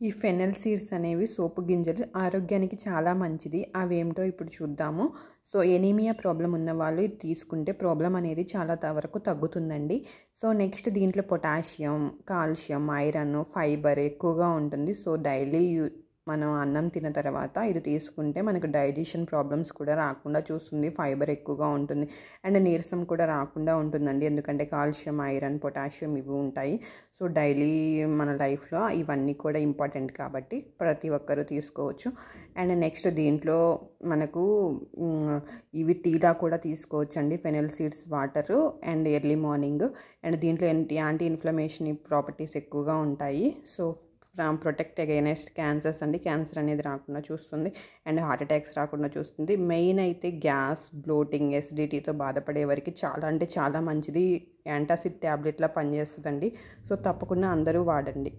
ఈ fennel seeds అనేవి సోపు గింజలు ఆరోగ్యానికి చాలా మంచిది. అవేమిటో ఇప్పుడు చూద్దాము. సో ఎనీమియా ప్రాబ్లం ఉన్న వాళ్ళు ఇది తీసుకుంటే ప్రాబ్లం అనేది చాలా వరకు తగ్గుతుందండి. సో నెక్స్ట్ దీంట్లో పొటాషియం, కాల్షియం, ఐరన్, ఫైబర్ ఎక్కువగా ఉంటుంది. సో డైలీ మనం అన్నం తిన్న తర్వాత ఇది తీసుకుంటే మనకు డైజెషన్ ప్రాబ్లమ్స్ కూడా రాకుండా చూస్తుంది. ఫైబర్ ఎక్కువగా ఉంటుంది అండ్ నీరసం కూడా రాకుండా ఉంటుందండి. ఎందుకంటే కాల్షియం, ఐరన్, పొటాషియం ఇవి ఉంటాయి. సో డైలీ మన లైఫ్లో ఇవన్నీ కూడా ఇంపార్టెంట్ కాబట్టి ప్రతి ఒక్కరూ తీసుకోవచ్చు. అండ్ నెక్స్ట్ దీంట్లో మనకు ఇవి టీలా కూడా తీసుకోవచ్చు అండి. Fennel seeds water and early morning. And దీంట్లో యాంటీ ఇన్ఫ్లమేషన్ ప్రాపర్టీస్ ఎక్కువగా ఉంటాయి. సో ప్రొటెక్ట్ అగైనెస్ట్ క్యాన్సర్స్ అండి. క్యాన్సర్ అనేది రాకుండా చూస్తుంది అండ్ హార్ట్ అటాక్స్ రాకుండా చూస్తుంది. మెయిన్ అయితే గ్యాస్, బ్లోటింగ్, ఎసిడిటీతో బాధపడే వారికి చాలా అంటే చాలా మంచిది. యాంటాసిడ్ ట్యాబ్లెట్లా పనిచేస్తుందండి. సో తప్పకుండా అందరూ వాడండి.